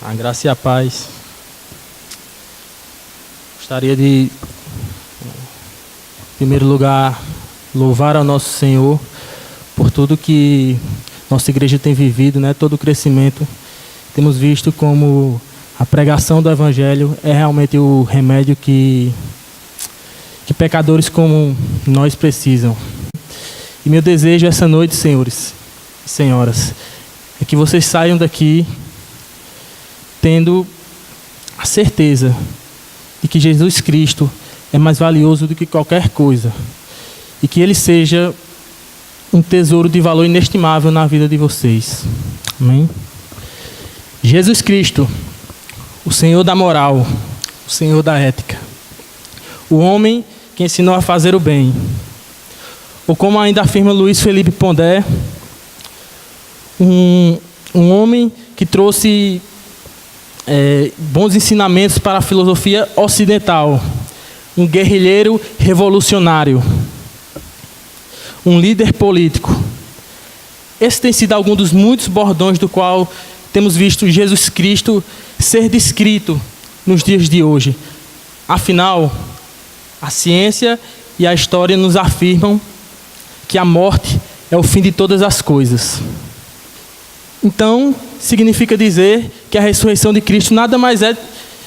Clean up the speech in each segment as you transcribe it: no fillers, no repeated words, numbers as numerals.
A graça e a paz. Gostaria de, em primeiro lugar, louvar ao nosso Senhor por tudo que nossa igreja tem vivido, né? Todo o crescimento. Temos visto como a pregação do Evangelho é realmente o remédio que pecadores como nós precisam. E meu desejo essa noite, senhores e senhoras, é que vocês saiam daqui tendo a certeza de que Jesus Cristo é mais valioso do que qualquer coisa e que Ele seja um tesouro de valor inestimável na vida de vocês. Amém? Jesus Cristo, o Senhor da moral, o Senhor da ética, o homem que ensinou a fazer o bem, ou como ainda afirma Luiz Felipe Pondé, um homem que trouxe bons ensinamentos para a filosofia ocidental, um guerrilheiro revolucionário, um líder político. Esse tem sido algum dos muitos bordões do qual temos visto Jesus Cristo ser descrito nos dias de hoje. Afinal, a ciência e a história nos afirmam que a morte é o fim de todas as coisas. Então, significa dizer que a ressurreição de Cristo nada mais é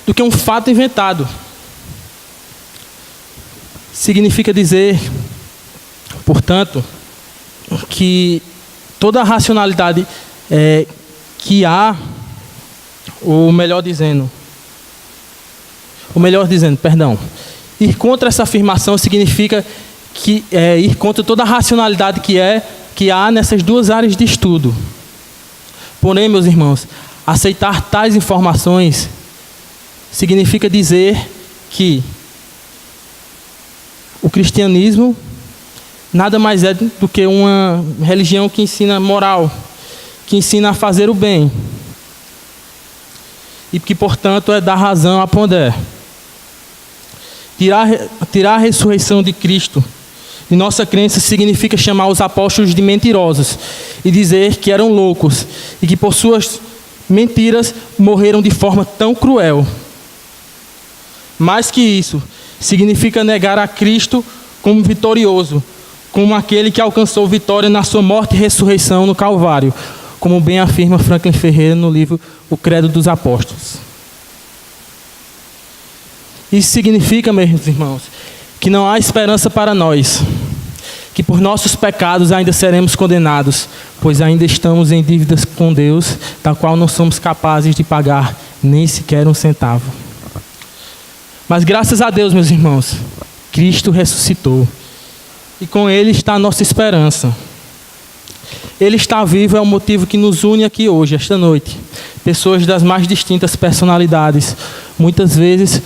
do que um fato inventado. Significa dizer, portanto, que toda a racionalidade que há, ir contra essa afirmação significa que ir contra toda a racionalidade que há nessas duas áreas de estudo. Porém, meus irmãos, aceitar tais informações significa dizer que o cristianismo nada mais é do que uma religião que ensina moral, que ensina a fazer o bem e que, portanto, é dar razão a Pondé. Tirar a ressurreição de Cristo de nossa crença significa chamar os apóstolos de mentirosos e dizer que eram loucos e que por suas mentiras morreram de forma tão cruel. Mais que isso, significa negar a Cristo como vitorioso, como aquele que alcançou vitória na sua morte e ressurreição no Calvário, como bem afirma Franklin Ferreira no livro O Credo dos Apóstolos. Isso significa, meus irmãos, que não há esperança para nós, que por nossos pecados ainda seremos condenados, pois ainda estamos em dívidas com Deus, da qual não somos capazes de pagar nem sequer um centavo. Mas graças a Deus, meus irmãos, Cristo ressuscitou, e com Ele está a nossa esperança. Ele está vivo, é o motivo que nos une aqui hoje, esta noite. Pessoas das mais distintas personalidades, muitas vezes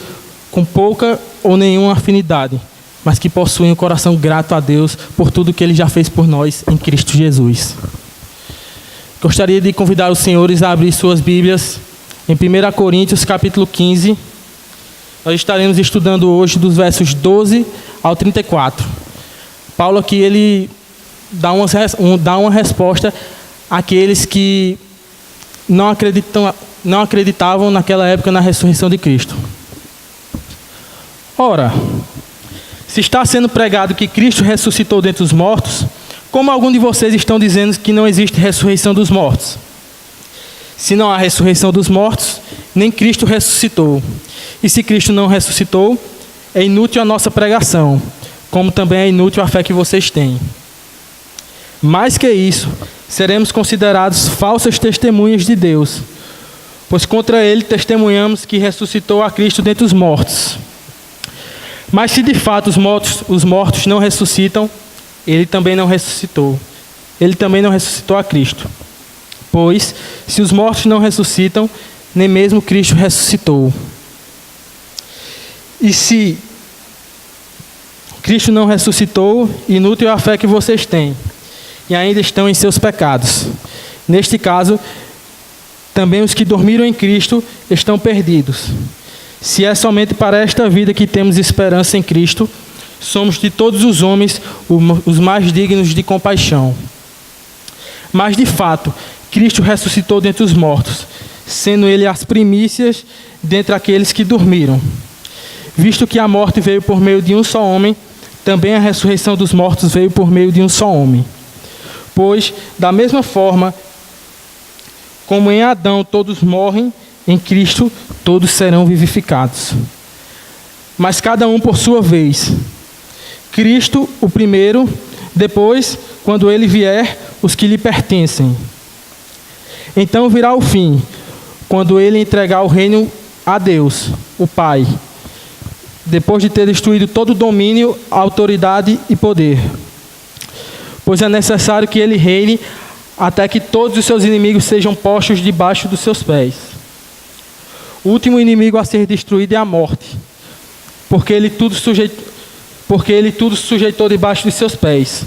com pouca ou nenhuma afinidade, mas que possuem um coração grato a Deus por tudo que Ele já fez por nós em Cristo Jesus. Gostaria de convidar os senhores a abrir suas Bíblias em 1 Coríntios capítulo 15. Nós estaremos estudando hoje dos versos 12 ao 34. Paulo aqui, ele dá uma resposta àqueles que não acreditavam naquela época na ressurreição de Cristo. Ora, se está sendo pregado que Cristo ressuscitou dentre os mortos, como alguns de vocês estão dizendo que não existe ressurreição dos mortos? Se não há ressurreição dos mortos, nem Cristo ressuscitou. E se Cristo não ressuscitou, é inútil a nossa pregação, como também é inútil a fé que vocês têm. Mais que isso, seremos considerados falsas testemunhas de Deus, pois contra Ele testemunhamos que ressuscitou a Cristo dentre os mortos. Mas se de fato os mortos não ressuscitam, Ele também não ressuscitou. Ele também não ressuscitou a Cristo. Pois, se os mortos não ressuscitam, nem mesmo Cristo ressuscitou. E se Cristo não ressuscitou, inútil é a fé que vocês têm, e ainda estão em seus pecados. Neste caso, também os que dormiram em Cristo estão perdidos. Se é somente para esta vida que temos esperança em Cristo, somos de todos os homens os mais dignos de compaixão. Mas, de fato, Cristo ressuscitou dentre os mortos, sendo ele as primícias dentre aqueles que dormiram. Visto que a morte veio por meio de um só homem, também a ressurreição dos mortos veio por meio de um só homem. Pois, da mesma forma, como em Adão todos morrem, em Cristo todos serão vivificados. Mas cada um por sua vez. Cristo o primeiro, depois, quando ele vier, os que lhe pertencem. Então virá o fim, quando ele entregar o reino a Deus, o Pai, depois de ter destruído todo domínio, autoridade e poder. Pois é necessário que ele reine até que todos os seus inimigos sejam postos debaixo dos seus pés. O último inimigo a ser destruído é a morte, porque ele tudo sujeitou debaixo de seus pés.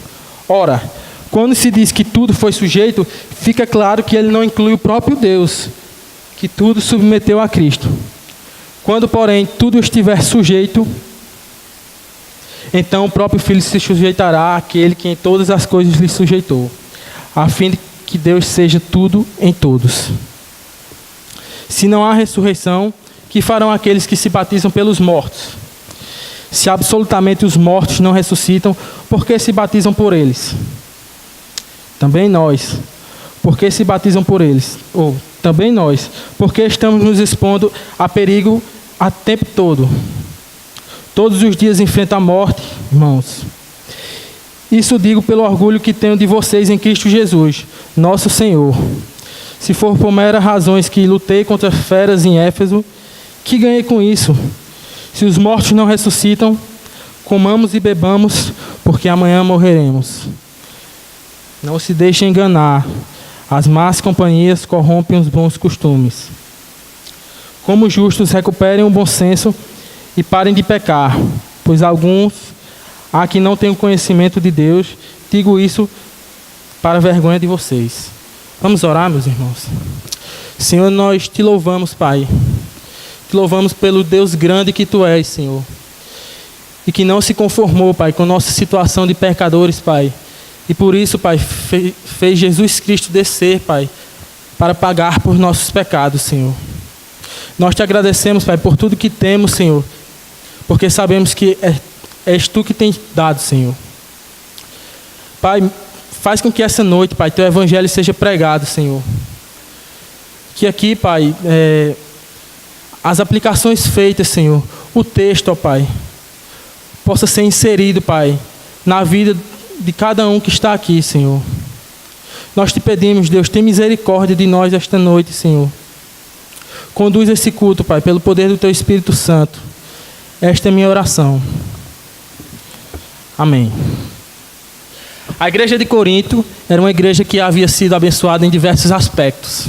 Ora, quando se diz que tudo foi sujeito, fica claro que ele não inclui o próprio Deus, que tudo submeteu a Cristo. Quando, porém, tudo estiver sujeito, então o próprio Filho se sujeitará àquele que em todas as coisas lhe sujeitou, a fim de que Deus seja tudo em todos. Se não há ressurreição, que farão aqueles que se batizam pelos mortos? Se absolutamente os mortos não ressuscitam, por que se batizam por eles? Também nós, porque se batizam por eles? Ou também nós, porque estamos nos expondo a perigo a tempo todo. Todos os dias enfrenta a morte, irmãos. Isso digo pelo orgulho que tenho de vocês em Cristo Jesus, nosso Senhor. Se for por meras razões que lutei contra feras em Éfeso, que ganhei com isso? Se os mortos não ressuscitam, comamos e bebamos, porque amanhã morreremos. Não se deixem enganar. As más companhias corrompem os bons costumes. Como justos, recuperem o bom senso e parem de pecar, pois alguns há que não têm o conhecimento de Deus. Digo isso para a vergonha de vocês. Vamos orar, meus irmãos. Senhor, nós te louvamos, Pai. Te louvamos pelo Deus grande que Tu és, Senhor. E que não se conformou, Pai, com nossa situação de pecadores, Pai. E por isso, Pai, fez Jesus Cristo descer, Pai, para pagar por nossos pecados, Senhor. Nós te agradecemos, Pai, por tudo que temos, Senhor, porque sabemos que és Tu que tens dado, Senhor. Pai, faz com que essa noite, Pai, Teu Evangelho seja pregado, Senhor. Que aqui, Pai, as aplicações feitas, Senhor, o texto, ó Pai, possa ser inserido, Pai, na vida de cada um que está aqui, Senhor. Nós te pedimos, Deus, tem misericórdia de nós esta noite, Senhor. Conduz esse culto, Pai, pelo poder do Teu Espírito Santo. Esta é minha oração. Amém. A igreja de Corinto era uma igreja que havia sido abençoada em diversos aspectos.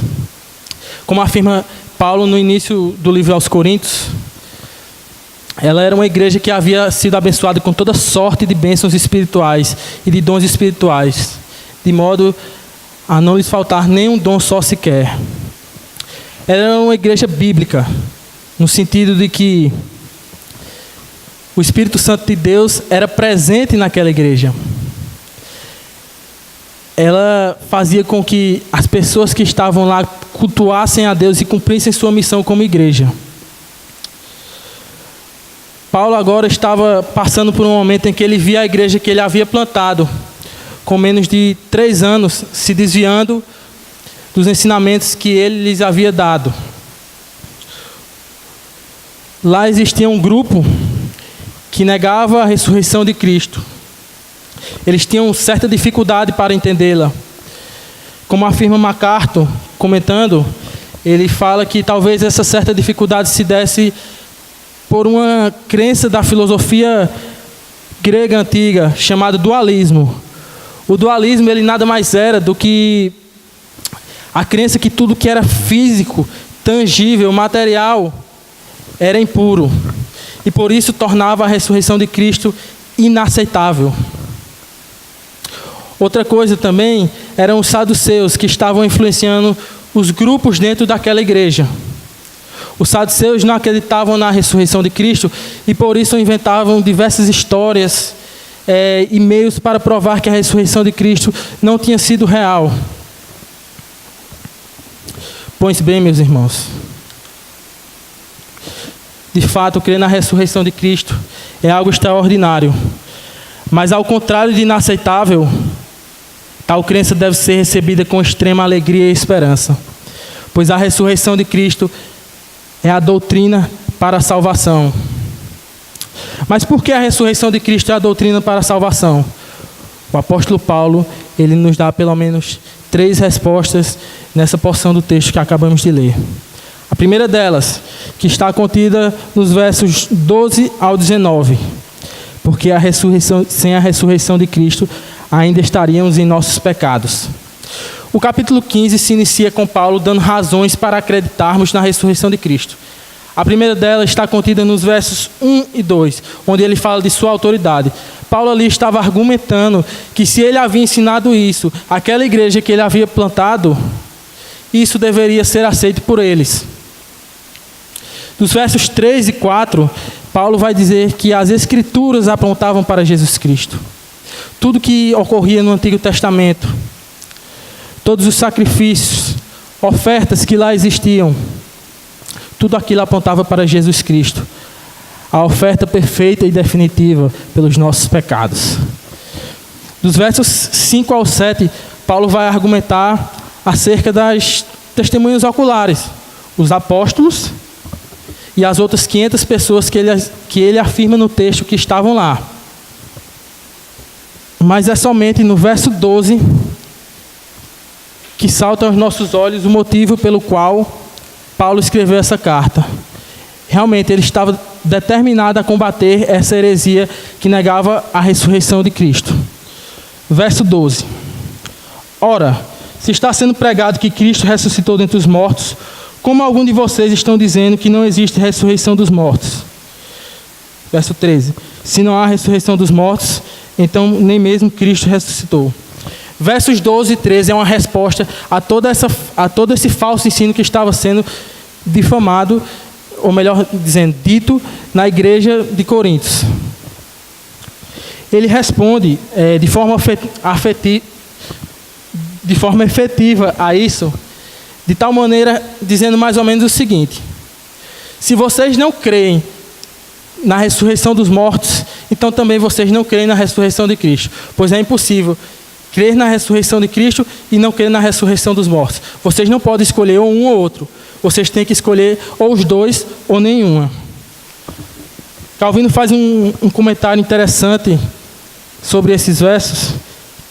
Como afirma Paulo no início do livro aos Coríntios, ela era uma igreja que havia sido abençoada com toda sorte de bênçãos espirituais e de dons espirituais, de modo a não lhes faltar nenhum dom só sequer. Era uma igreja bíblica, no sentido de que o Espírito Santo de Deus era presente naquela igreja. Ela fazia com que as pessoas que estavam lá cultuassem a Deus e cumprissem sua missão como igreja. Paulo agora estava passando por um momento em que ele via a igreja que ele havia plantado, com menos de 3 anos, se desviando dos ensinamentos que ele lhes havia dado. Lá existia um grupo que negava a ressurreição de Cristo. Eles tinham certa dificuldade para entendê-la. Como afirma MacArthur, comentando, ele fala que talvez essa certa dificuldade se desse por uma crença da filosofia grega antiga, chamada dualismo. O dualismo, ele nada mais era do que a crença que tudo que era físico, tangível, material, era impuro. E por isso tornava a ressurreição de Cristo inaceitável. Outra coisa também eram os saduceus, que estavam influenciando os grupos dentro daquela igreja. Os saduceus não acreditavam na ressurreição de Cristo e por isso inventavam diversas histórias e meios para provar que a ressurreição de Cristo não tinha sido real. Pois bem, meus irmãos, de fato, crer na ressurreição de Cristo é algo extraordinário. Mas ao contrário de inaceitável, tal crença deve ser recebida com extrema alegria e esperança. Pois a ressurreição de Cristo é a doutrina para a salvação. Mas por que a ressurreição de Cristo é a doutrina para a salvação? O apóstolo Paulo, ele nos dá pelo menos 3 respostas nessa porção do texto que acabamos de ler. A primeira delas, que está contida nos versos 12 ao 19. Porque sem a ressurreição de Cristo, ainda estaríamos em nossos pecados. O capítulo 15 se inicia com Paulo dando razões para acreditarmos na ressurreição de Cristo. A primeira delas está contida nos versos 1 e 2, onde ele fala de sua autoridade. Paulo ali estava argumentando que se ele havia ensinado isso, aquela igreja que ele havia plantado, isso deveria ser aceito por eles. Dos versos 3 e 4, Paulo vai dizer que as Escrituras apontavam para Jesus Cristo. Tudo que ocorria no Antigo Testamento, todos os sacrifícios, ofertas que lá existiam, tudo aquilo apontava para Jesus Cristo, a oferta perfeita e definitiva pelos nossos pecados. Dos versos 5 ao 7, Paulo vai argumentar acerca das testemunhas oculares, os apóstolos e as outras 500 pessoas que ele afirma no texto que estavam lá. Mas é somente no verso 12 que salta aos nossos olhos o motivo pelo qual Paulo escreveu essa carta. Realmente ele estava determinado a combater essa heresia que negava a ressurreição de Cristo. Verso 12. Ora, se está sendo pregado que Cristo ressuscitou dentre os mortos, como algum de vocês estão dizendo que não existe ressurreição dos mortos? Verso 13. Se não há ressurreição dos mortos, então nem mesmo Cristo ressuscitou. Versos 12 e 13 é uma resposta a todo esse falso ensino que estava sendo difamado, ou melhor dizendo, dito na igreja de Coríntios. Ele responde de forma efetiva a isso, de tal maneira, dizendo mais ou menos o seguinte: se vocês não creem na ressurreição dos mortos, então também vocês não creem na ressurreição de Cristo, pois é impossível crer na ressurreição de Cristo e não crer na ressurreição dos mortos. Vocês não podem escolher ou um ou outro. Vocês têm que escolher ou os dois ou nenhuma. Calvino faz um comentário interessante sobre esses versos,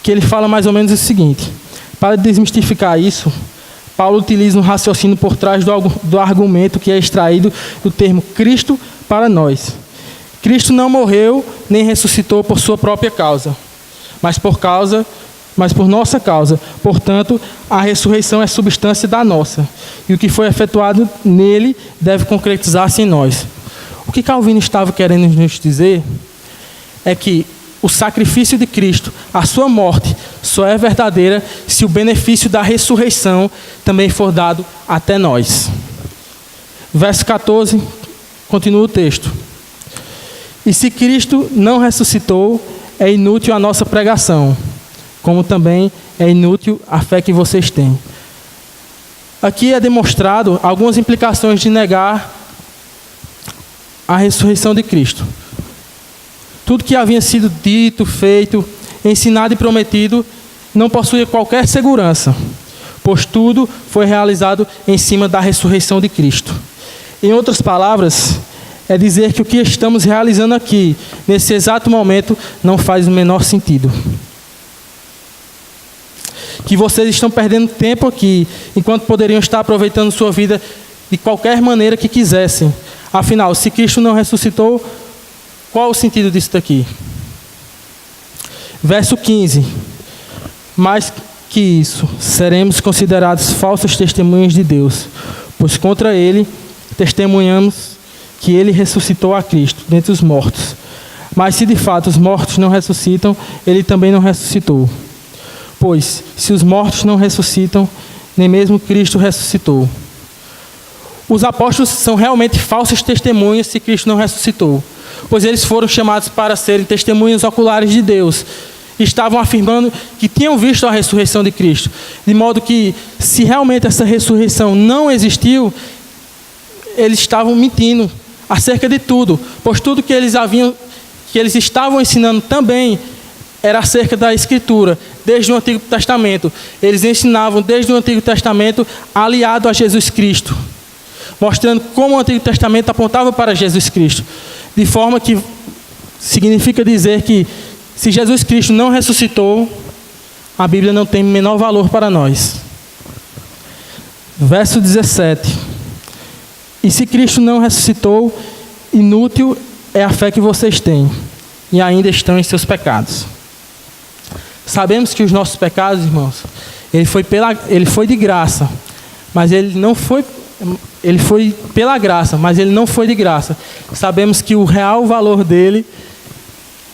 que ele fala mais ou menos o seguinte: para desmistificar isso, Paulo utiliza um raciocínio por trás do argumento que é extraído do termo Cristo para nós. Cristo não morreu nem ressuscitou por sua própria causa, mas por nossa causa. Portanto, a ressurreição é substância da nossa, e o que foi efetuado nele deve concretizar-se em nós. O que Calvino estava querendo nos dizer é que o sacrifício de Cristo, a sua morte, só é verdadeira se o benefício da ressurreição também for dado até nós. Verso 14, continua o texto. E se Cristo não ressuscitou, é inútil a nossa pregação, como também é inútil a fé que vocês têm. Aqui é demonstrado algumas implicações de negar a ressurreição de Cristo. Tudo que havia sido dito, feito, ensinado e prometido não possuía qualquer segurança, pois tudo foi realizado em cima da ressurreição de Cristo. Em outras palavras, é dizer que o que estamos realizando aqui, nesse exato momento, não faz o menor sentido. Que vocês estão perdendo tempo aqui, enquanto poderiam estar aproveitando sua vida de qualquer maneira que quisessem. Afinal, se Cristo não ressuscitou, qual o sentido disso daqui? Verso 15. Mais que isso, seremos considerados falsas testemunhas de Deus, pois contra ele testemunhamos que ele ressuscitou a Cristo dentre os mortos. Mas se de fato os mortos não ressuscitam, ele também não ressuscitou. Pois, se os mortos não ressuscitam, nem mesmo Cristo ressuscitou. Os apóstolos são realmente falsas testemunhas se Cristo não ressuscitou, pois eles foram chamados para serem testemunhas oculares de Deus. estavam afirmando que tinham visto a ressurreição de Cristo. De modo que, se realmente essa ressurreição não existiu, eles estavam mentindo acerca de tudo, pois tudo que eles estavam ensinando também era acerca da Escritura, desde o Antigo Testamento. Eles ensinavam desde o Antigo Testamento aliado a Jesus Cristo, mostrando como o Antigo Testamento apontava para Jesus Cristo, de forma que significa dizer que se Jesus Cristo não ressuscitou, a Bíblia não tem menor valor para nós. Verso 17. E se Cristo não ressuscitou, inútil é a fé que vocês têm, e ainda estão em seus pecados. Sabemos que os nossos pecados, irmãos, ele foi de graça, mas ele foi pela graça, mas ele não foi de graça. Sabemos que o real valor dele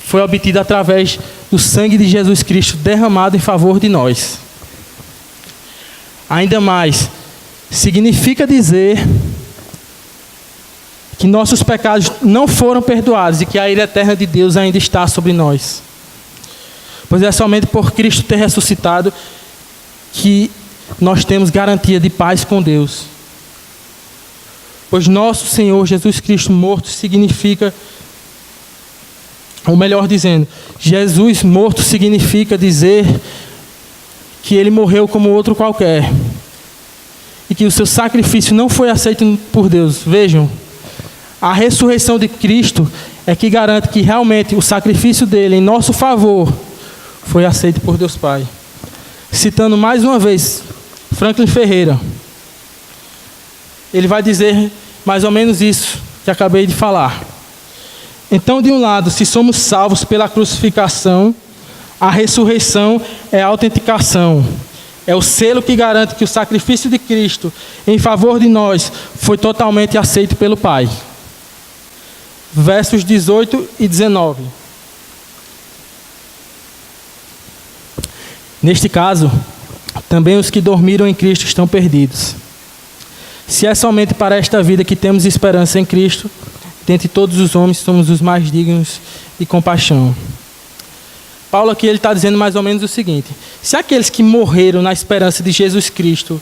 foi obtido através do sangue de Jesus Cristo derramado em favor de nós. Ainda mais, significa dizer que nossos pecados não foram perdoados e que a ira eterna de Deus ainda está sobre nós. Pois é somente por Cristo ter ressuscitado que nós temos garantia de paz com Deus. Pois nosso Senhor Jesus Cristo morto significa, ou melhor dizendo, Jesus morto significa dizer que ele morreu como outro qualquer e que o seu sacrifício não foi aceito por Deus. Vejam, a ressurreição de Cristo é que garante que realmente o sacrifício dele em nosso favor foi aceito por Deus Pai. Citando mais uma vez Franklin Ferreira, ele vai dizer mais ou menos isso que acabei de falar. Então, de um lado, se somos salvos pela crucificação, a ressurreição é a autenticação. É o selo que garante que o sacrifício de Cristo em favor de nós foi totalmente aceito pelo Pai. Versos 18 e 19. Neste caso, também os que dormiram em Cristo estão perdidos. Se é somente para esta vida que temos esperança em Cristo, dentre todos os homens somos os mais dignos de compaixão. Paulo aqui ele está dizendo mais ou menos o seguinte: se aqueles que morreram na esperança de Jesus Cristo,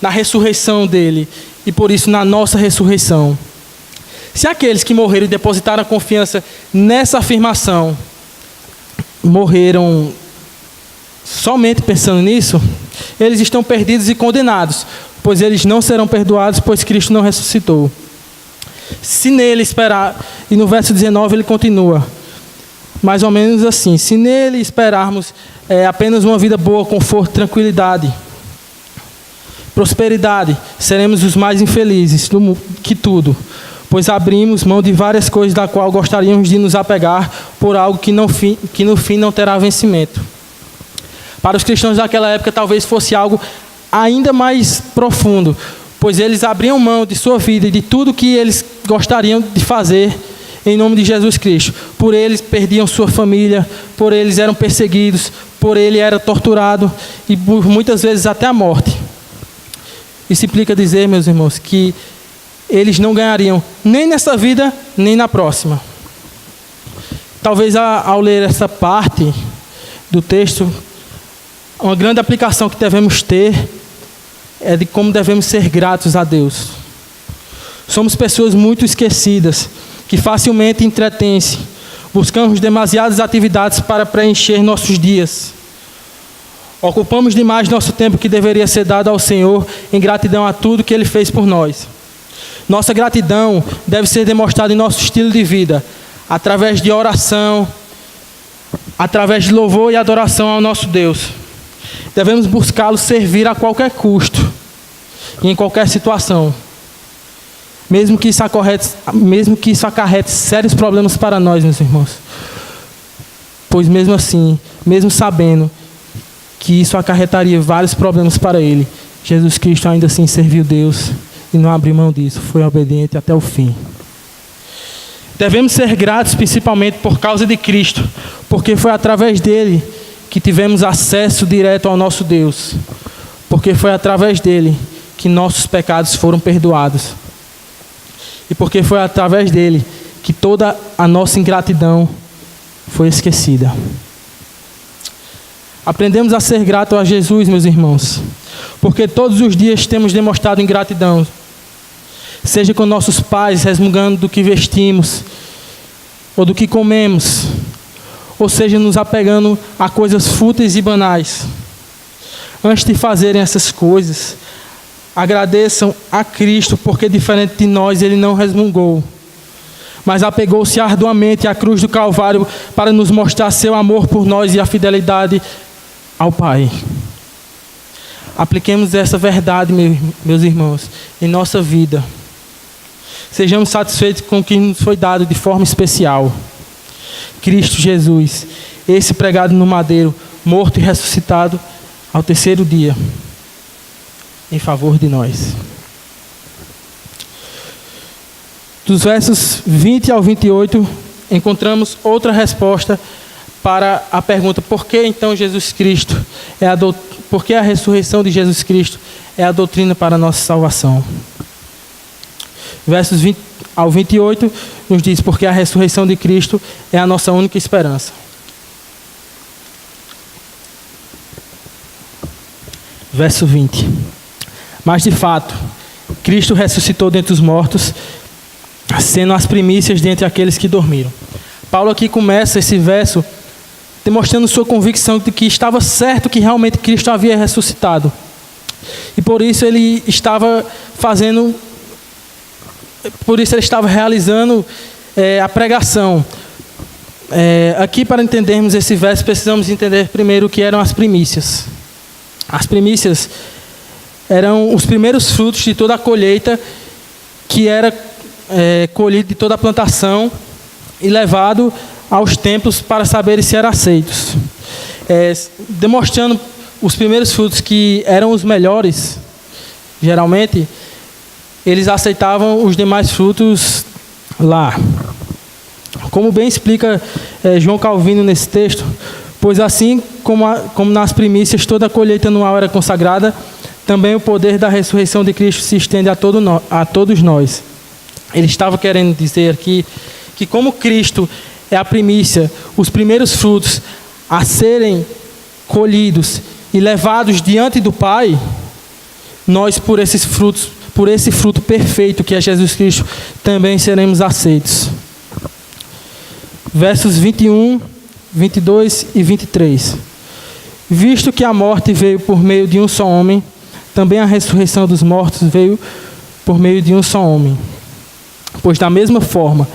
na ressurreição dele, e por isso na nossa ressurreição, se aqueles que morreram e depositaram a confiança nessa afirmação, morreram somente pensando nisso, eles estão perdidos e condenados, pois eles não serão perdoados, pois Cristo não ressuscitou. Se nele esperar, e no verso 19 ele continua, mais ou menos assim: se nele esperarmos apenas uma vida boa, conforto, tranquilidade, prosperidade, seremos os mais infelizes que tudo, pois abrimos mão de várias coisas da qual gostaríamos de nos apegar por algo que no fim não terá vencimento. Para os cristãos daquela época talvez fosse algo ainda mais profundo, pois eles abriam mão de sua vida e de tudo que eles gostariam de fazer em nome de Jesus Cristo. Por eles perdiam sua família, por eles eram perseguidos, por ele era torturado e por muitas vezes até a morte. Isso implica dizer, meus irmãos, que eles não ganhariam nem nessa vida, nem na próxima. Talvez ao ler essa parte do texto, uma grande aplicação que devemos ter é de como devemos ser gratos a Deus. Somos pessoas muito esquecidas, que facilmente entretêm-se. Buscamos demasiadas atividades para preencher nossos dias. Ocupamos demais nosso tempo que deveria ser dado ao Senhor em gratidão a tudo que Ele fez por nós. Nossa gratidão deve ser demonstrada em nosso estilo de vida, através de oração, através de louvor e adoração ao nosso Deus. Devemos buscá-lo servir a qualquer custo e em qualquer situação, mesmo que isso acarrete sérios problemas para nós, meus irmãos. Pois mesmo assim, mesmo sabendo que isso acarretaria vários problemas para ele, Jesus Cristo ainda assim serviu Deus e não abriu mão disso, foi obediente até o fim. Devemos ser gratos principalmente por causa de Cristo, porque foi através dele que tivemos acesso direto ao nosso Deus, porque foi através dele que nossos pecados foram perdoados, e porque foi através dele que toda a nossa ingratidão foi esquecida. Aprendemos a ser gratos a Jesus, meus irmãos, porque todos os dias temos demonstrado ingratidão, seja com nossos pais, resmungando do que vestimos, ou do que comemos, ou seja, nos apegando a coisas fúteis e banais. Antes de fazerem essas coisas, agradeçam a Cristo, porque diferente de nós, Ele não resmungou, mas apegou-se arduamente à cruz do Calvário para nos mostrar seu amor por nós e a fidelidade ao Pai. Apliquemos essa verdade, meus irmãos, em nossa vida. Sejamos satisfeitos com o que nos foi dado de forma especial. Cristo Jesus, esse pregado no madeiro, morto e ressuscitado ao terceiro dia, em favor de nós. Dos versos 20 ao 28, encontramos outra resposta para a pergunta: por que então Jesus Cristo por que a ressurreição de Jesus Cristo é a doutrina para a nossa salvação? Versos 20 ao 28 nos diz: porque a ressurreição de Cristo é a nossa única esperança. Verso 20: mas de fato, Cristo ressuscitou dentre os mortos, sendo as primícias dentre aqueles que dormiram. Paulo aqui começa esse verso demonstrando sua convicção de que estava certo que realmente Cristo havia ressuscitado. E por isso ele estava realizando a pregação. Aqui, para entendermos esse verso, precisamos entender primeiro o que eram as primícias. As primícias eram os primeiros frutos de toda a colheita que era colhido de toda a plantação e levado aos templos para saber se eram aceitos. Demonstrando os primeiros frutos que eram os melhores, geralmente, eles aceitavam os demais frutos lá. Como bem explica João Calvino nesse texto, pois assim como nas primícias toda a colheita anual era consagrada, também o poder da ressurreição de Cristo se estende a todos nós. Ele estava querendo dizer aqui que como Cristo é a primícia, os primeiros frutos a serem colhidos e levados diante do Pai, nós por esse fruto perfeito que é Jesus Cristo, também seremos aceitos. Versos 21, 22 e 23. Visto que a morte veio por meio de um só homem, também a ressurreição dos mortos veio por meio de um só homem. Pois da mesma forma,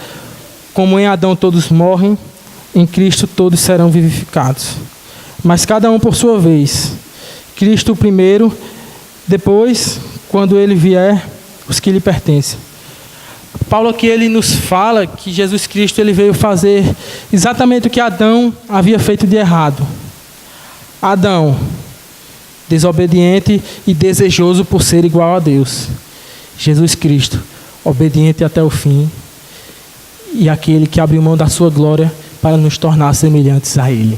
como em Adão todos morrem, em Cristo todos serão vivificados. Mas cada um por sua vez. Cristo primeiro, depois, quando Ele vier, os que lhe pertencem. Paulo aqui ele nos fala que Jesus Cristo ele veio fazer exatamente o que Adão havia feito de errado. Adão, desobediente e desejoso por ser igual a Deus. Jesus Cristo, obediente até o fim, e aquele que abriu mão da sua glória para nos tornar semelhantes a Ele.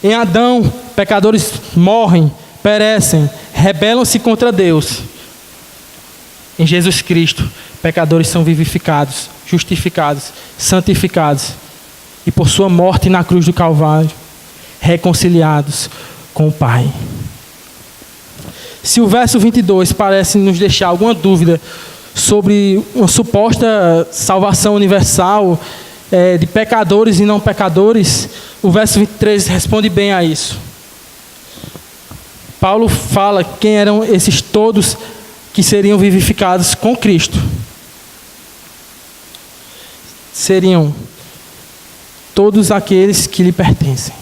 Em Adão, pecadores morrem, perecem, rebelam-se contra Deus. Em Jesus Cristo, pecadores são vivificados, justificados, santificados, e por sua morte na cruz do Calvário, reconciliados com o Pai. Se o verso 22 parece nos deixar alguma dúvida sobre uma suposta salvação universal de pecadores e não pecadores, o verso 23 responde bem a isso. Paulo fala quem eram esses todos que seriam vivificados com Cristo. Seriam todos aqueles que lhe pertencem.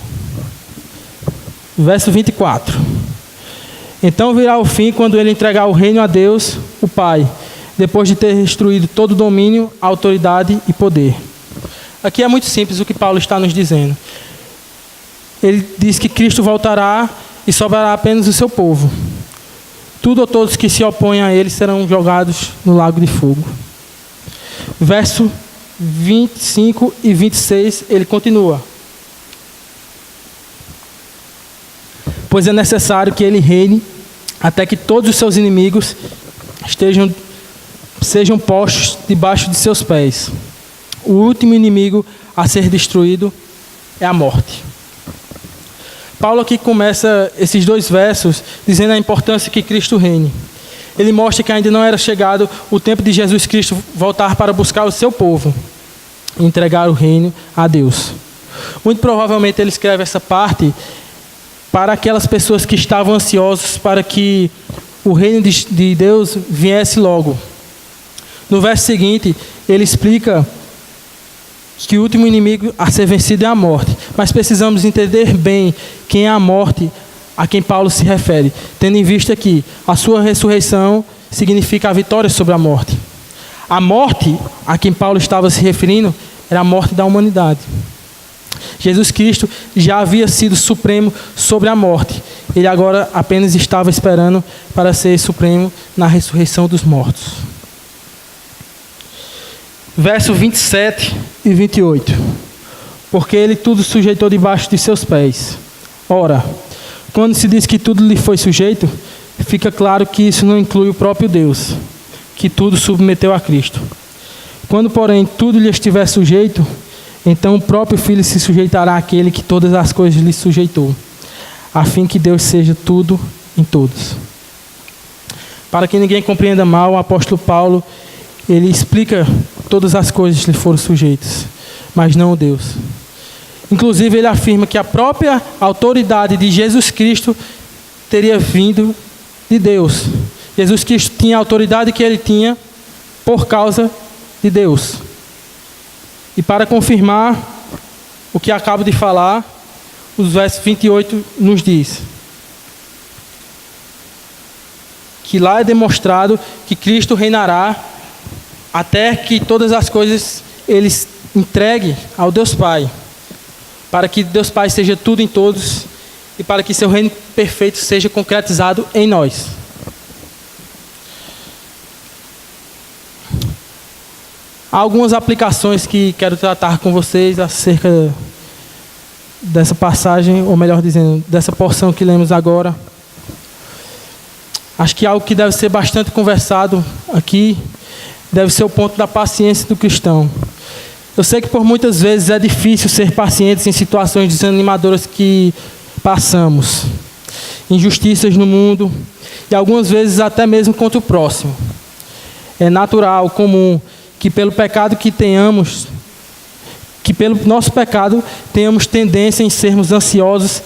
Verso 24. Então virá o fim quando ele entregar o reino a Deus, o Pai, depois de ter destruído todo domínio, autoridade e poder. Aqui é muito simples o que Paulo está nos dizendo. Ele diz que Cristo voltará e sobrará apenas o seu povo. Tudo ou todos que se opõem a ele serão jogados no lago de fogo. Verso 25 e 26, ele continua. Pois é necessário que ele reine até que todos os seus inimigos sejam postos debaixo de seus pés. O último inimigo a ser destruído é a morte. Paulo aqui começa esses 2 versos dizendo a importância que Cristo reine. Ele mostra que ainda não era chegado o tempo de Jesus Cristo voltar para buscar o seu povo e entregar o reino a Deus. Muito provavelmente ele escreve essa parte para aquelas pessoas que estavam ansiosas para que o reino de Deus viesse logo. No verso seguinte, ele explica que o último inimigo a ser vencido é a morte. Mas precisamos entender bem quem é a morte a quem Paulo se refere, tendo em vista que a sua ressurreição significa a vitória sobre a morte. A morte a quem Paulo estava se referindo era a morte da humanidade. Jesus Cristo já havia sido supremo sobre a morte. Ele agora apenas estava esperando para ser supremo na ressurreição dos mortos. Verso 27 e 28. Porque ele tudo sujeitou debaixo de seus pés. Ora, quando se diz que tudo lhe foi sujeito, fica claro que isso não inclui o próprio Deus, que tudo submeteu a Cristo. Quando, porém, tudo lhe estiver sujeito, então o próprio Filho se sujeitará àquele que todas as coisas lhe sujeitou, a fim que Deus seja tudo em todos. Para que ninguém compreenda mal, o apóstolo Paulo, ele explica todas as coisas que lhe foram sujeitas, mas não o Deus. Inclusive, ele afirma que a própria autoridade de Jesus Cristo teria vindo de Deus. Jesus Cristo tinha a autoridade que ele tinha por causa de Deus. E para confirmar o que acabo de falar, os versos 28 nos diz que lá é demonstrado que Cristo reinará até que todas as coisas ele entregue ao Deus Pai, para que Deus Pai seja tudo em todos e para que seu reino perfeito seja concretizado em nós. Há algumas aplicações que quero tratar com vocês acerca dessa passagem, ou melhor dizendo, dessa porção que lemos agora. Acho que algo que deve ser bastante conversado aqui deve ser o ponto da paciência do cristão. Eu sei que por muitas vezes é difícil ser pacientes em situações desanimadoras que passamos, injustiças no mundo e algumas vezes até mesmo contra o próximo. É natural, comum, que pelo nosso pecado tenhamos tendência em sermos ansiosos,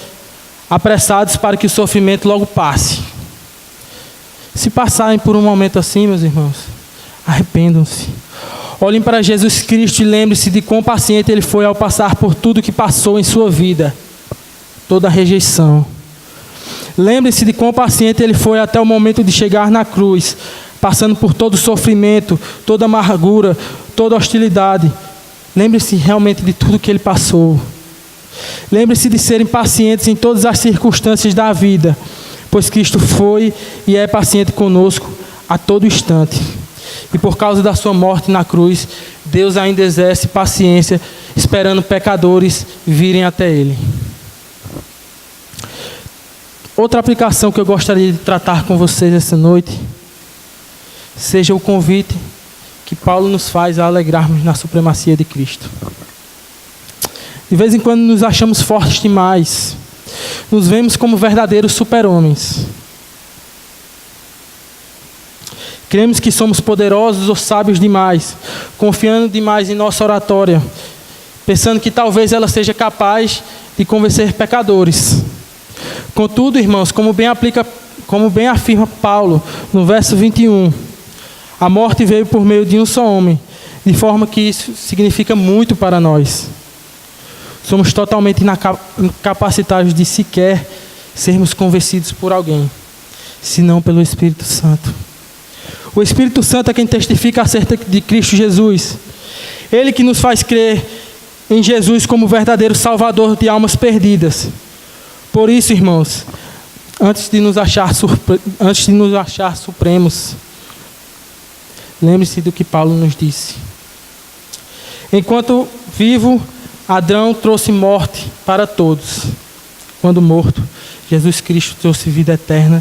apressados para que o sofrimento logo passe. Se passarem por um momento assim, meus irmãos, arrependam-se. Olhem para Jesus Cristo e lembrem-se de quão paciente Ele foi ao passar por tudo que passou em sua vida. Toda a rejeição. Lembrem-se de quão paciente Ele foi até o momento de chegar na cruz, passando por todo o sofrimento, toda a amargura, toda a hostilidade. Lembre-se realmente de tudo que Ele passou. Lembre-se de serem pacientes em todas as circunstâncias da vida, pois Cristo foi e é paciente conosco a todo instante. E por causa da sua morte na cruz, Deus ainda exerce paciência, esperando pecadores virem até Ele. Outra aplicação que eu gostaria de tratar com vocês essa noite, seja o convite que Paulo nos faz a alegrarmos na supremacia de Cristo. De vez em quando nos achamos fortes demais, nos vemos como verdadeiros super-homens. Cremos que somos poderosos ou sábios demais, confiando demais em nossa oratória, pensando que talvez ela seja capaz de convencer pecadores. Contudo, irmãos, como bem afirma Paulo no verso 21, a morte veio por meio de um só homem, de forma que isso significa muito para nós. Somos totalmente incapacitados de sequer sermos convencidos por alguém, senão pelo Espírito Santo. O Espírito Santo é quem testifica acerca de Cristo Jesus. Ele que nos faz crer em Jesus como verdadeiro Salvador de almas perdidas. Por isso, irmãos, antes de nos achar supremos, lembre-se do que Paulo nos disse. Enquanto vivo, Adão trouxe morte para todos. Quando morto, Jesus Cristo trouxe vida eterna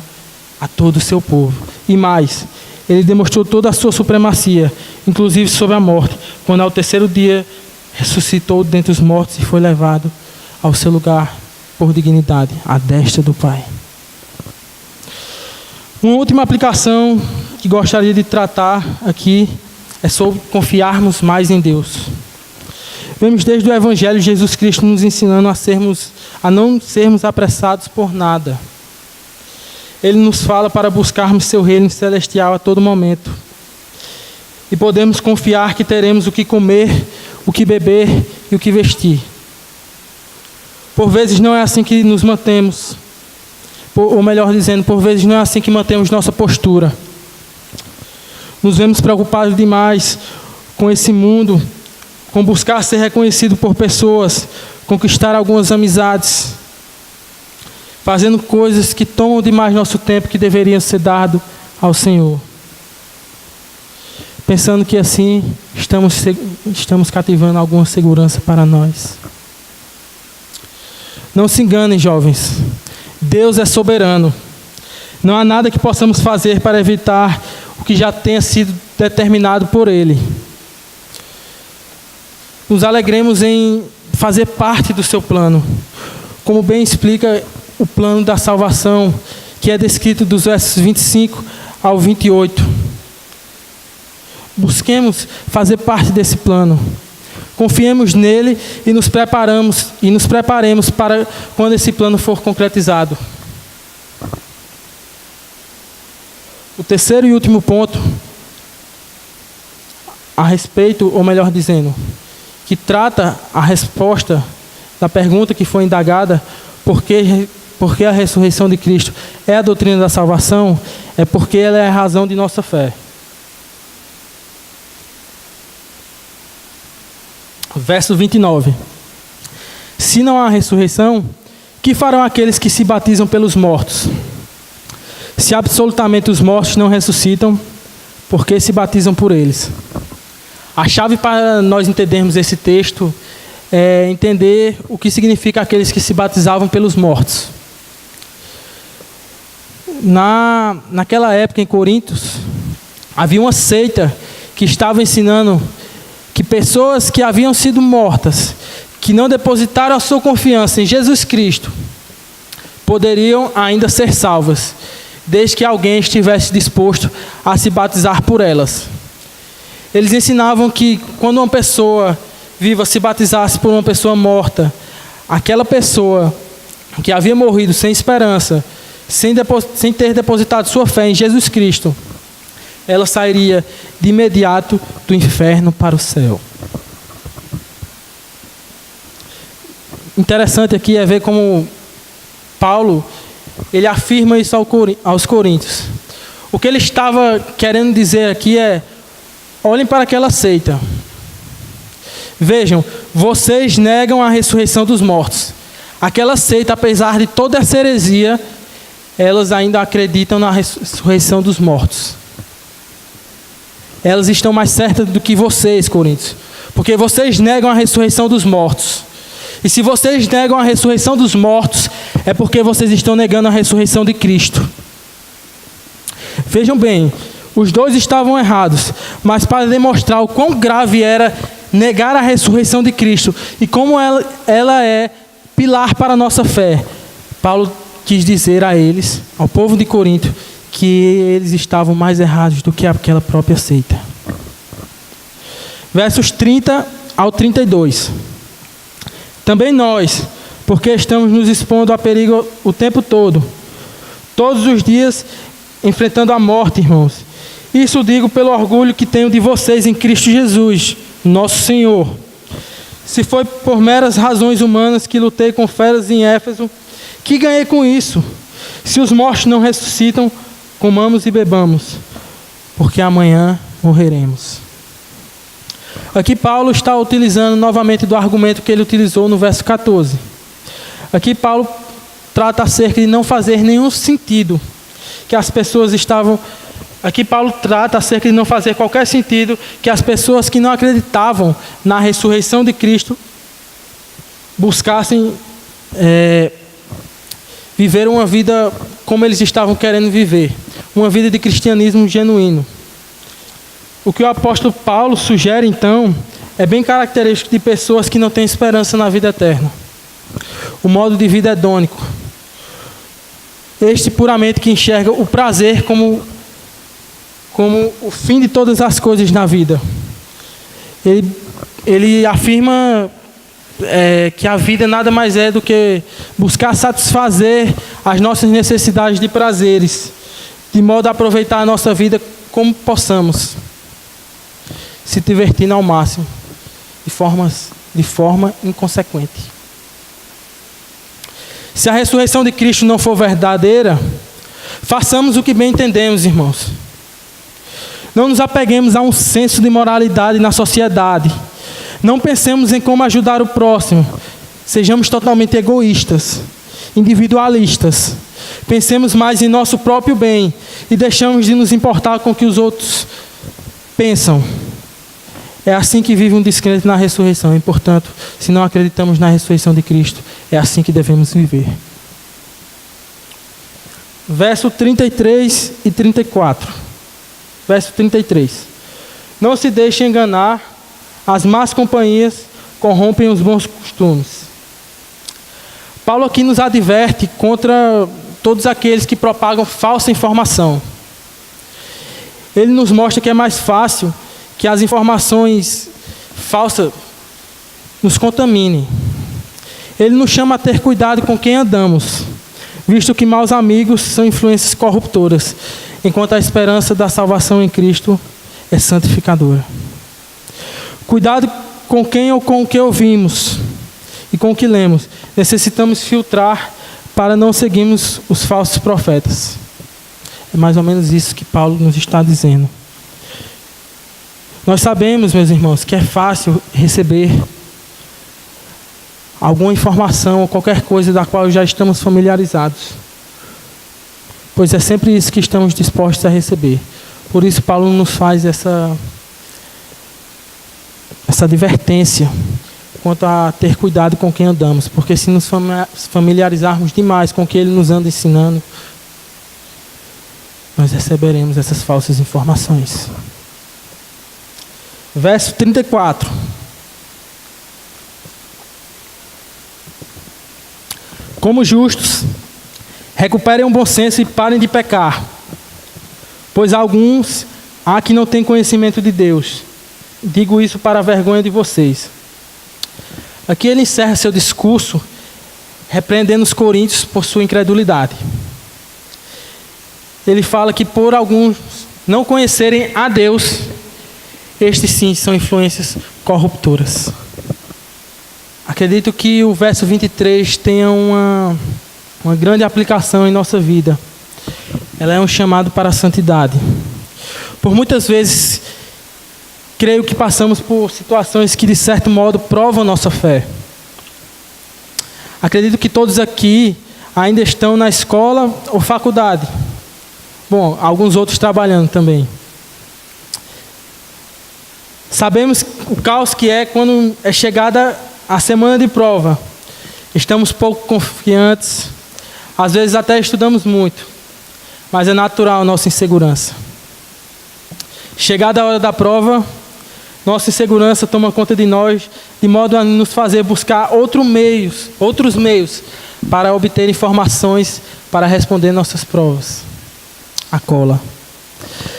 a todo o seu povo. E mais, Ele demonstrou toda a sua supremacia, inclusive sobre a morte, quando ao terceiro dia ressuscitou dentre os mortos e foi levado ao seu lugar por dignidade, à destra do Pai. Uma última aplicação que gostaria de tratar aqui é sobre confiarmos mais em Deus. Vemos desde o Evangelho Jesus Cristo nos ensinando a não sermos apressados por nada. Ele nos fala para buscarmos seu reino celestial a todo momento. E podemos confiar que teremos o que comer, o que beber e o que vestir. Por vezes não é assim que nos mantemos. Ou melhor dizendo, por vezes não é assim que mantemos nossa postura. Nos vemos preocupados demais com esse mundo, com buscar ser reconhecido por pessoas, conquistar algumas amizades, fazendo coisas que tomam demais nosso tempo que deveriam ser dado ao Senhor. Pensando que assim estamos cativando alguma segurança para nós. Não se enganem, jovens. Deus é soberano. Não há nada que possamos fazer para evitar o que já tenha sido determinado por Ele. Nos alegremos em fazer parte do seu plano. Como bem explica o plano da salvação, que é descrito dos versos 25 ao 28. Busquemos fazer parte desse plano. Confiemos nele e nos preparemos para quando esse plano for concretizado. O terceiro e último ponto, a respeito, ou melhor dizendo, que trata a resposta da pergunta que foi indagada, por que a ressurreição de Cristo é a doutrina da salvação, é porque ela é a razão de nossa fé. Verso 29. Se não há ressurreição, que farão aqueles que se batizam pelos mortos? Se absolutamente os mortos não ressuscitam, por que se batizam por eles? A chave para nós entendermos esse texto é entender o que significa aqueles que se batizavam pelos mortos. Naquela época em Corintos, havia uma seita que estava ensinando que pessoas que haviam sido mortas, que não depositaram a sua confiança em Jesus Cristo, poderiam ainda ser salvas, desde que alguém estivesse disposto a se batizar por elas. Eles ensinavam que quando uma pessoa viva se batizasse por uma pessoa morta, aquela pessoa que havia morrido sem esperança, sem ter depositado sua fé em Jesus Cristo, ela sairia de imediato do inferno para o céu. Interessante aqui é ver como Paulo, ele afirma isso aos coríntios. O que ele estava querendo dizer aqui é: olhem para aquela seita. Vejam, vocês negam a ressurreição dos mortos. Aquela seita, apesar de toda essa heresia, elas ainda acreditam na ressurreição dos mortos. Elas estão mais certas do que vocês, coríntios, porque vocês negam a ressurreição dos mortos. E se vocês negam a ressurreição dos mortos, é porque vocês estão negando a ressurreição de Cristo. Vejam bem, os dois estavam errados, mas para demonstrar o quão grave era negar a ressurreição de Cristo e como ela é pilar para a nossa fé, Paulo quis dizer a eles, ao povo de Corinto, que eles estavam mais errados do que aquela própria seita. Versos 30 ao 32. Também nós, porque estamos nos expondo a perigo o tempo todo, todos os dias enfrentando a morte, irmãos. Isso digo pelo orgulho que tenho de vocês em Cristo Jesus, nosso Senhor. Se foi por meras razões humanas que lutei com feras em Éfeso, que ganhei com isso? Se os mortos não ressuscitam, comamos e bebamos, porque amanhã morreremos. Aqui Paulo está utilizando novamente do argumento que ele utilizou no verso 14. Aqui Paulo trata acerca de não fazer nenhum sentido que as pessoas estavam... Aqui Paulo trata acerca de não fazer qualquer sentido que as pessoas que não acreditavam na ressurreição de Cristo buscassem viver uma vida como eles estavam querendo viver. Uma vida de cristianismo genuíno. O que o apóstolo Paulo sugere, então, é bem característico de pessoas que não têm esperança na vida eterna. o modo de vida hedônico. Este puramente que enxerga o prazer como o fim de todas as coisas na vida. Ele afirma que a vida nada mais é do que buscar satisfazer as nossas necessidades de prazeres, de modo a aproveitar a nossa vida como possamos, se divertindo ao máximo, de forma inconsequente. Se a ressurreição de Cristo não for verdadeira, façamos o que bem entendemos, irmãos. Não nos apeguemos a um senso de moralidade na sociedade. Não pensemos em como ajudar o próximo. Sejamos totalmente egoístas, individualistas. Pensemos mais em nosso próprio bem e deixamos de nos importar com o que os outros pensam. É assim que vive um descrente na ressurreição. E, portanto, se não acreditamos na ressurreição de Cristo, é assim que devemos viver. Verso 33 e 34. Verso 33. Não se deixe enganar, as más companhias corrompem os bons costumes. Paulo aqui nos adverte contra todos aqueles que propagam falsa informação. Ele nos mostra que é mais fácil que as informações falsas nos contaminem. Ele nos chama a ter cuidado com quem andamos, visto que maus amigos são influências corruptoras, enquanto a esperança da salvação em Cristo é santificadora. Cuidado com quem ou com o que ouvimos e com o que lemos. Necessitamos filtrar para não seguirmos os falsos profetas. É mais ou menos isso que Paulo nos está dizendo. Nós sabemos, meus irmãos, que é fácil receber alguma informação ou qualquer coisa da qual já estamos familiarizados, pois é sempre isso que estamos dispostos a receber. Por isso Paulo nos faz essa advertência quanto a ter cuidado com quem andamos, porque se nos familiarizarmos demais com o que ele nos anda ensinando, nós receberemos essas falsas informações. Verso 34. Como justos, recuperem o bom senso e parem de pecar, pois alguns há que não têm conhecimento de Deus. Digo isso para a vergonha de vocês. Aqui ele encerra seu discurso repreendendo os coríntios por sua incredulidade. Ele fala que por alguns não conhecerem a Deus, estes sim são influências corruptoras. Acredito que o verso 23 tenha uma grande aplicação em nossa vida. Ela é um chamado para a santidade. Por muitas vezes, creio que passamos por situações que de certo modo provam nossa fé. Acredito que todos aqui ainda estão na escola ou faculdade. Bom, alguns outros trabalhando também. Sabemos o caos que é quando é chegada a semana de prova. Estamos pouco confiantes, às vezes até estudamos muito, mas é natural a nossa insegurança. Chegada a hora da prova, nossa insegurança toma conta de nós, de modo a nos fazer buscar outros meios para obter informações para responder nossas provas. A cola.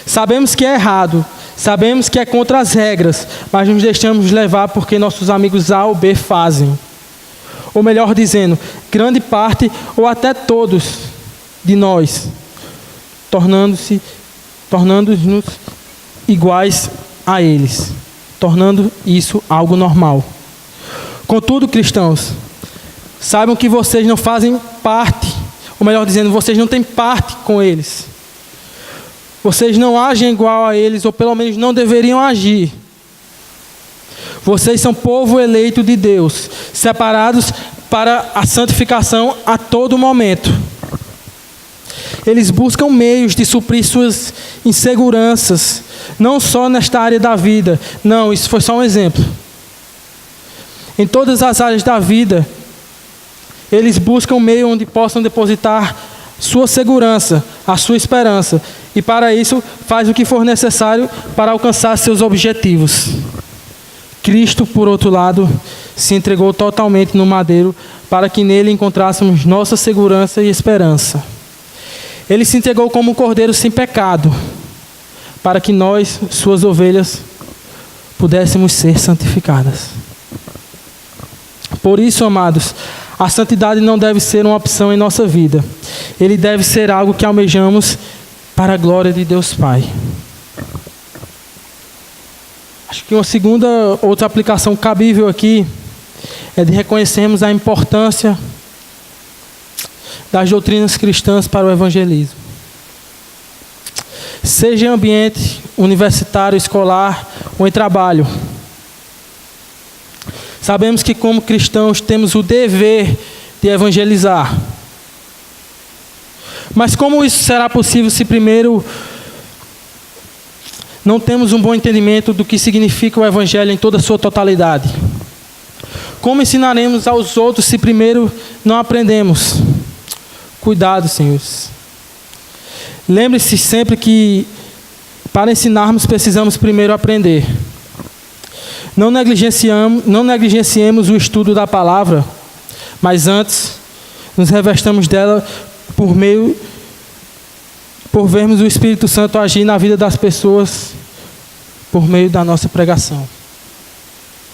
Sabemos que é errado, sabemos que é contra as regras, mas nos deixamos levar porque nossos amigos A ou B fazem. Ou melhor dizendo, grande parte ou até todos de nós, tornando-nos iguais a eles, tornando isso algo normal. Contudo, cristãos, saibam que vocês não fazem parte, ou melhor dizendo, vocês não têm parte com eles. Vocês não agem igual a eles, ou pelo menos não deveriam agir. Vocês são povo eleito de Deus, separados para a santificação a todo momento. Eles buscam meios de suprir suas inseguranças, não só nesta área da vida. Não, isso foi só um exemplo. Em todas as áreas da vida, eles buscam um meio onde possam depositar sua segurança, a sua esperança. E para isso, faz o que for necessário para alcançar seus objetivos. Cristo, por outro lado, se entregou totalmente no madeiro para que nele encontrássemos nossa segurança e esperança. Ele se entregou como um cordeiro sem pecado, para que nós, suas ovelhas, pudéssemos ser santificadas. Por isso, amados, a santidade não deve ser uma opção em nossa vida. Ele deve ser algo que almejamos para a glória de Deus Pai. Acho que outra aplicação cabível aqui é de reconhecermos a importância das doutrinas cristãs para o evangelismo. Seja em ambiente universitário, escolar ou em trabalho. Sabemos que como cristãos temos o dever de evangelizar. Mas como isso será possível se primeiro não temos um bom entendimento do que significa o evangelho em toda a sua totalidade? Como ensinaremos aos outros se primeiro não aprendemos? Cuidado, senhores. Lembre-se sempre que para ensinarmos precisamos primeiro aprender. Não negligenciemos o estudo da palavra, mas antes nos revestamos dela por vermos o Espírito Santo agir na vida das pessoas por meio da nossa pregação.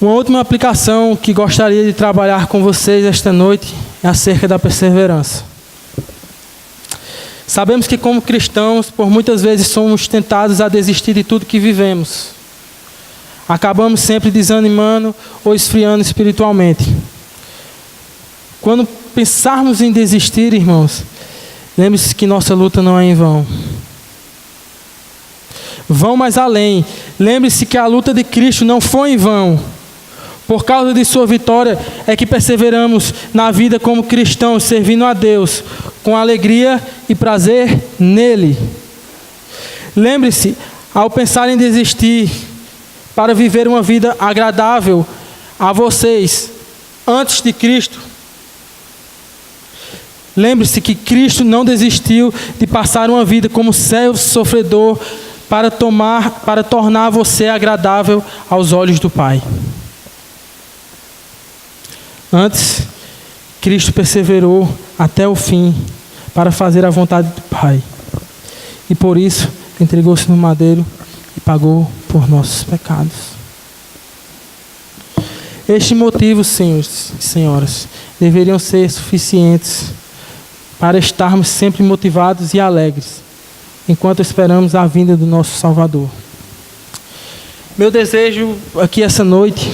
Uma última aplicação que gostaria de trabalhar com vocês esta noite é acerca da perseverança. Sabemos que como cristãos, por muitas vezes somos tentados a desistir de tudo que vivemos. Acabamos sempre desanimando ou esfriando espiritualmente. Quando pensarmos em desistir, irmãos, lembre-se que nossa luta não é em vão. Vão mais além. Lembre-se que a luta de Cristo não foi em vão. Por causa de sua vitória é que perseveramos na vida como cristãos, servindo a Deus com alegria e prazer nele. Lembre-se, ao pensar em desistir para viver uma vida agradável a vocês antes de Cristo, lembre-se que Cristo não desistiu de passar uma vida como servo sofredor para tornar você agradável aos olhos do Pai. Antes, Cristo perseverou até o fim para fazer a vontade do Pai. E por isso, entregou-se no madeiro e pagou por nossos pecados. Estes motivos, senhores e senhoras, deveriam ser suficientes para estarmos sempre motivados e alegres, enquanto esperamos a vinda do nosso Salvador. Meu desejo aqui essa noite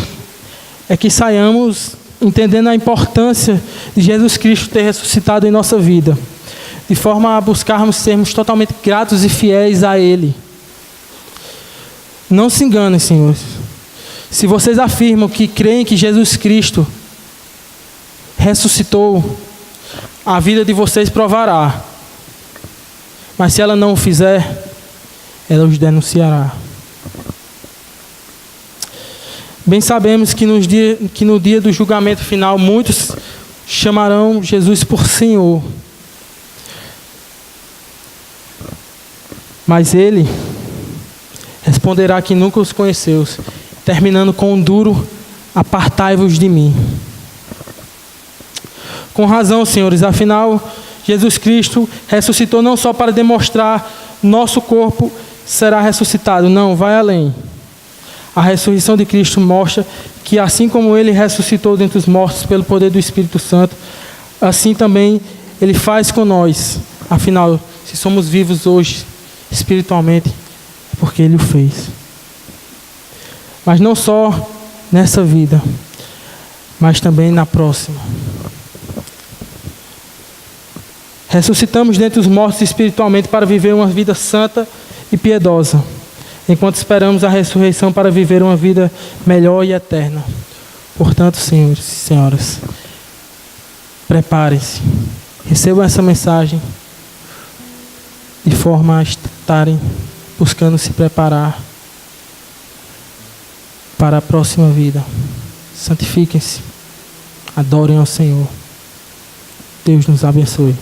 é que saiamos entendendo a importância de Jesus Cristo ter ressuscitado em nossa vida, de forma a buscarmos sermos totalmente gratos e fiéis a Ele. Não se enganem, senhores. Se vocês afirmam que creem que Jesus Cristo ressuscitou, a vida de vocês provará. Mas se ela não o fizer, ela os denunciará. Bem sabemos que no dia do julgamento final, muitos chamarão Jesus por Senhor. Mas Ele responderá que nunca os conheceu, terminando com um duro: apartai-vos de mim. Com razão, senhores, afinal, Jesus Cristo ressuscitou não só para demonstrar nosso corpo será ressuscitado, não, vai além. A ressurreição de Cristo mostra que assim como Ele ressuscitou dentre os mortos pelo poder do Espírito Santo, assim também Ele faz com nós. Afinal, se somos vivos hoje, espiritualmente, é porque Ele o fez. Mas não só nessa vida, mas também na próxima. Ressuscitamos dentre os mortos espiritualmente para viver uma vida santa e piedosa, enquanto esperamos a ressurreição para viver uma vida melhor e eterna. Portanto, senhores e senhoras, preparem-se, recebam essa mensagem de forma a estarem buscando se preparar para a próxima vida. Santifiquem-se, adorem ao Senhor. Deus nos abençoe.